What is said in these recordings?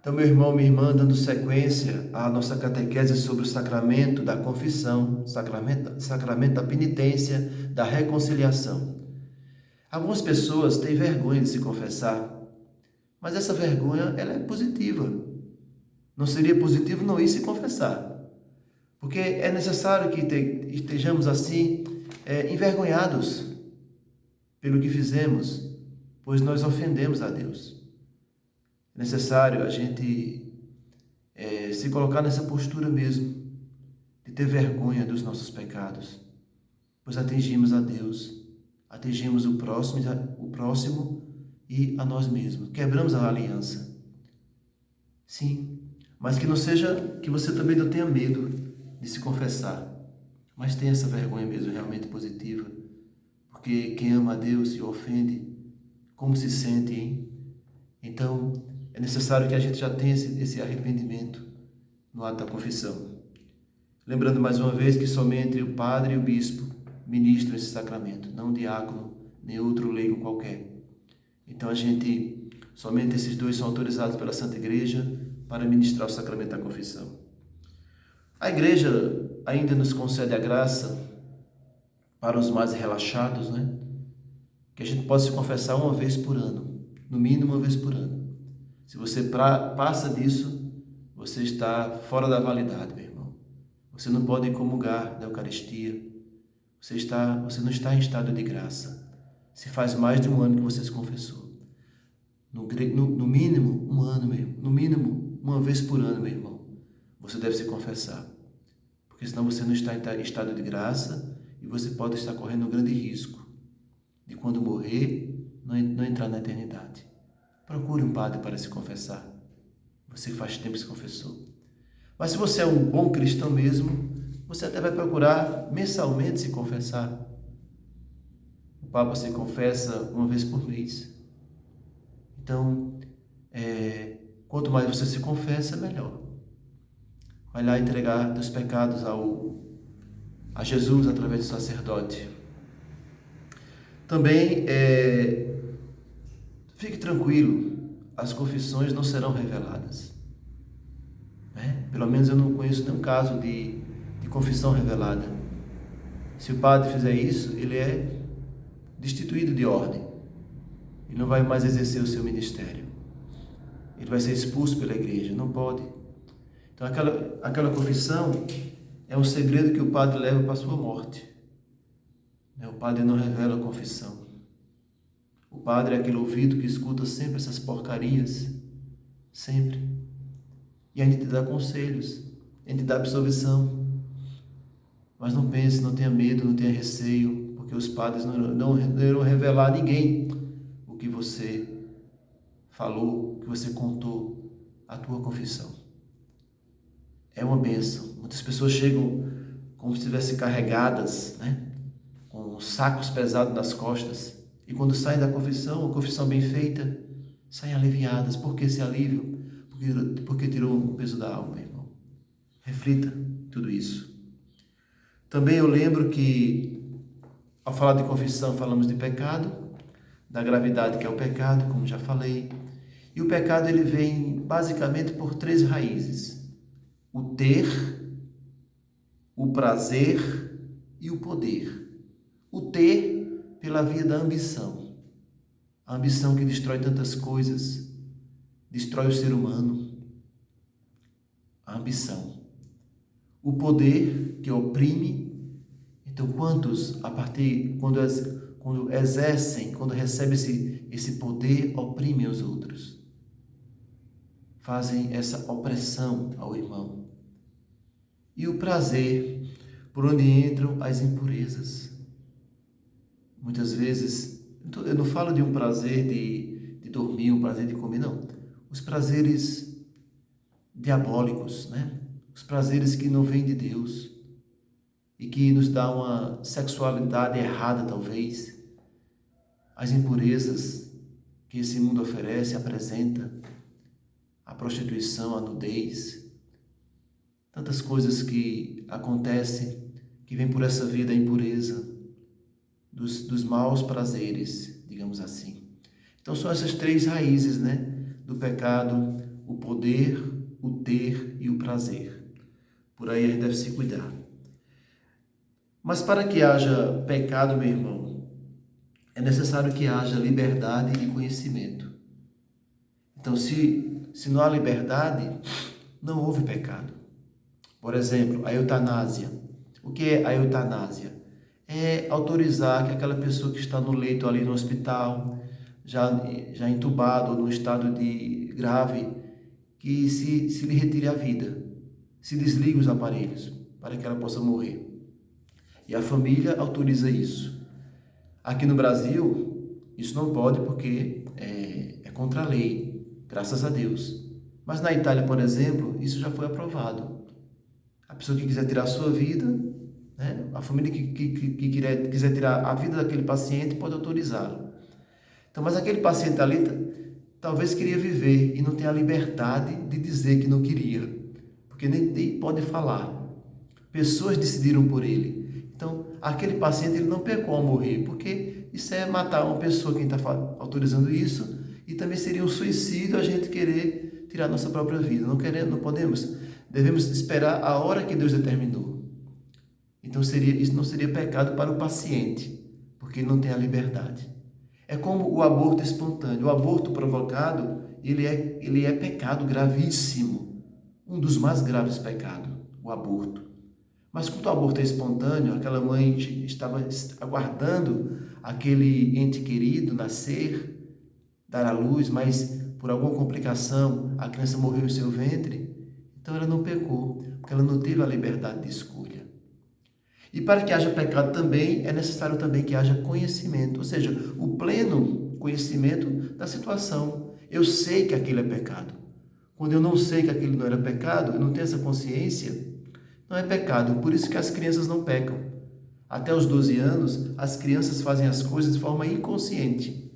Então, meu irmão, minha irmã, dando sequência à nossa catequese sobre o sacramento da confissão, sacramento da penitência, da reconciliação. Algumas pessoas têm vergonha de se confessar, mas essa vergonha ela é positiva. Não seria positivo não ir se confessar, porque é necessário que estejamos assim, envergonhados pelo que fizemos, pois nós ofendemos a Deus. É necessário a gente se colocar nessa postura mesmo, de ter vergonha dos nossos pecados, pois atingimos a Deus, atingimos o próximo e a nós mesmos, quebramos a aliança. Sim, mas que não seja, que você também não tenha medo de se confessar, mas tenha essa vergonha mesmo realmente positiva, porque quem ama a Deus e o ofende, como se sente, hein? Então, é necessário que a gente já tenha esse arrependimento no ato da confissão. Lembrando mais uma vez que somente o padre e o bispo ministram esse sacramento, não o diácono, nem outro leigo qualquer. Então somente esses dois são autorizados pela Santa Igreja para ministrar o sacramento da confissão. A Igreja ainda nos concede a graça para os mais relaxados, né? Que a gente possa se confessar uma vez por ano, no mínimo uma vez por ano. Se você passa disso, você está fora da validade, meu irmão. Você não pode comungar da Eucaristia. Você não está em estado de graça. Se faz mais de um ano que você se confessou. No mínimo, um ano mesmo. No mínimo, uma vez por ano, meu irmão. Você deve se confessar. Porque senão você não está em estado de graça e você pode estar correndo um grande risco de quando morrer, não entrar na eternidade. Procure um padre para se confessar. Você que faz tempo se confessou. Mas se você é um bom cristão mesmo, você até vai procurar mensalmente se confessar. O Papa se confessa uma vez por mês. Então, quanto mais você se confessa, melhor. Vai lá entregar teus pecados a Jesus através do sacerdote. Também, fique tranquilo, as confissões não serão reveladas. Pelo menos eu não conheço nenhum caso de confissão revelada. Se o padre fizer isso, ele é destituído de ordem. Ele não vai mais exercer o seu ministério. Ele vai ser expulso pela igreja. Não pode. Então, aquela confissão é um segredo que o padre leva para a sua morte. O padre não revela a confissão. O padre é aquele ouvido que escuta sempre essas porcarias. Sempre. E a gente te dá conselhos. A gente te dá absolvição. Mas não pense, não tenha medo, não tenha receio, porque os padres não irão revelar a ninguém o que você falou, o que você contou, a tua confissão. É uma bênção. Muitas pessoas chegam como se estivessem carregadas, com sacos pesados nas costas, e quando saem da confissão, uma confissão bem feita, saem aliviadas. Por que esse alívio? Porque tirou o peso da alma, irmão. Reflita tudo isso. Também eu lembro que, ao falar de confissão, falamos de pecado, da gravidade que é o pecado, como já falei. E o pecado ele vem basicamente por 3 raízes: o ter, o prazer e o poder. O ter pela via da ambição. A ambição que destrói tantas coisas, destrói o ser humano. A ambição. O poder que oprime. Então, quantos, quando exercem, quando recebem esse poder, oprimem os outros. Fazem essa opressão ao irmão. E o prazer, por onde entram as impurezas. Muitas vezes, eu não falo de um prazer de dormir, um prazer de comer, não. Os prazeres diabólicos, Os prazeres que não vêm de Deus e que nos dá uma sexualidade errada, talvez. As impurezas que esse mundo oferece, apresenta, a prostituição, a nudez, tantas coisas que acontecem, que vêm por essa vida, a impureza, dos maus prazeres, digamos assim. Então são essas 3 raízes, do pecado: o poder, o ter e o prazer. Por aí a gente deve se cuidar. Mas para que haja pecado, meu irmão, é necessário que haja liberdade e conhecimento. Então, se não há liberdade, não houve pecado. Por exemplo, a eutanásia. O que é a eutanásia? É autorizar que aquela pessoa que está no leito ali no hospital, já entubado ou no estado de grave, que se lhe retire a vida, se desligue os aparelhos para que ela possa morrer. E a família autoriza isso. Aqui no Brasil, isso não pode porque é contra a lei, graças a Deus. Mas na Itália, por exemplo, isso já foi aprovado. A pessoa que quiser tirar a sua vida, né, a família que quiser tirar a vida daquele paciente pode autorizá-lo. Então, mas aquele paciente ali talvez queria viver e não tem a liberdade de dizer que não queria, porque nem pode falar. Pessoas decidiram por ele. Então, aquele paciente ele não pecou ao morrer, porque isso é matar uma pessoa, quem está autorizando isso, e também seria um suicídio a gente querer tirar nossa própria vida. Não podemos. Devemos esperar a hora que Deus determinou. Então, isso não seria pecado para o paciente, porque ele não tem a liberdade. É como o aborto espontâneo. O aborto provocado, ele é pecado gravíssimo. Um dos mais graves pecados, o aborto. Mas quando o aborto é espontâneo, aquela mãe estava aguardando aquele ente querido nascer, dar à luz, mas por alguma complicação a criança morreu em seu ventre, então ela não pecou, porque ela não teve a liberdade de escolha. E para que haja pecado também, é necessário também que haja conhecimento, ou seja, o pleno conhecimento da situação. Eu sei que aquilo é pecado. Quando eu não sei que aquilo não era pecado, eu não tenho essa consciência, não é pecado. Por isso que as crianças não pecam. Até os 12 anos, as crianças fazem as coisas de forma inconsciente.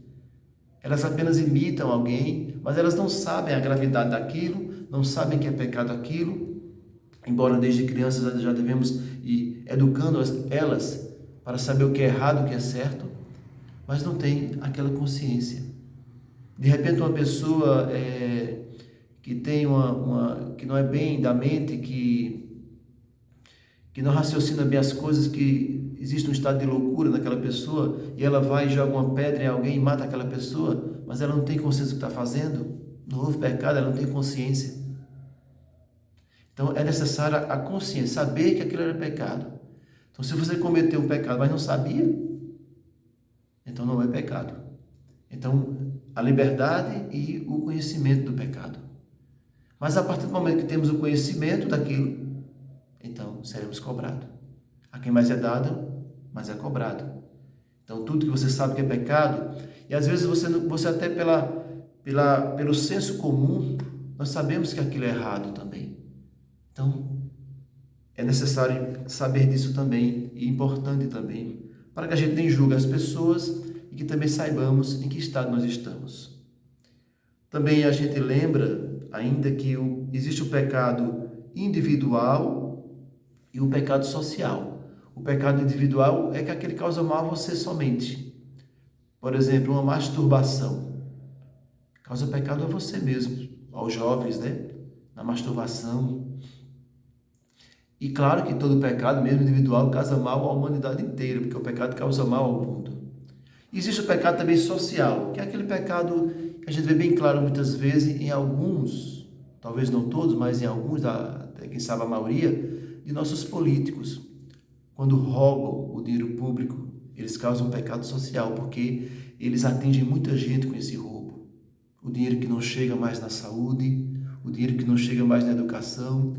Elas apenas imitam alguém, mas elas não sabem a gravidade daquilo, não sabem que é pecado aquilo. Embora desde crianças já devemos ir educando elas para saber o que é errado, o que é certo, mas não tem aquela consciência. De repente uma pessoa que tem que não é bem da mente, que não raciocina bem as coisas, que existe um estado de loucura naquela pessoa, e ela vai e joga uma pedra em alguém e mata aquela pessoa, mas ela não tem consciência do que está fazendo, não houve pecado, ela não tem consciência. Então é necessária a consciência, saber que aquilo era pecado. Então se você cometeu um pecado, mas não sabia, então não é pecado. Então a liberdade e o conhecimento do pecado. Mas a partir do momento que temos o conhecimento daquilo, então seremos cobrados. A quem mais é dado, mais é cobrado. Então tudo que você sabe que é pecado, e às vezes você até pelo senso comum, nós sabemos que aquilo é errado também. Então, é necessário saber disso também, e importante também, para que a gente nem julgue as pessoas e que também saibamos em que estado nós estamos. Também a gente lembra ainda que existe o pecado individual e o pecado social. O pecado individual é que aquele causa mal a você somente. Por exemplo, uma masturbação. Causa pecado a você mesmo, aos jovens, né? Na masturbação. E claro que todo pecado, mesmo individual, causa mal à humanidade inteira, porque o pecado causa mal ao mundo. E existe o pecado também social, que é aquele pecado que a gente vê bem claro muitas vezes em alguns, talvez não todos, mas em alguns, quem sabe a maioria, de nossos políticos. Quando roubam o dinheiro público, eles causam um pecado social, porque eles atingem muita gente com esse roubo. O dinheiro que não chega mais na saúde, o dinheiro que não chega mais na educação,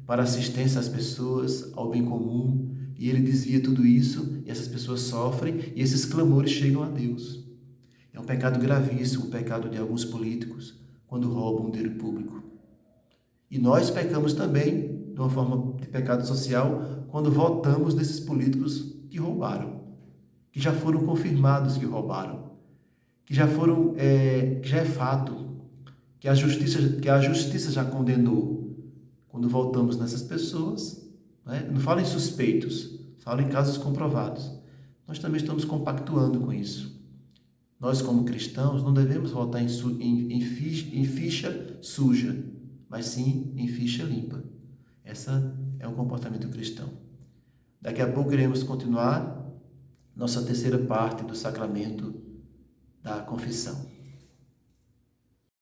para assistência às pessoas, ao bem comum, e ele desvia tudo isso, e essas pessoas sofrem, e esses clamores chegam a Deus. É um pecado gravíssimo, o pecado de alguns políticos, quando roubam o dinheiro público. E nós pecamos também, de uma forma de pecado social, quando votamos nesses políticos que roubaram, que já foram confirmados que roubaram, que já é fato, que a justiça já condenou. Quando voltamos nessas pessoas, né? Não falo em suspeitos, falo em casos comprovados. Nós também estamos compactuando com isso. Nós, como cristãos, não devemos votar em ficha suja, mas sim em ficha limpa. Essa é um comportamento cristão. Daqui a pouco iremos continuar nossa terceira parte do sacramento da confissão.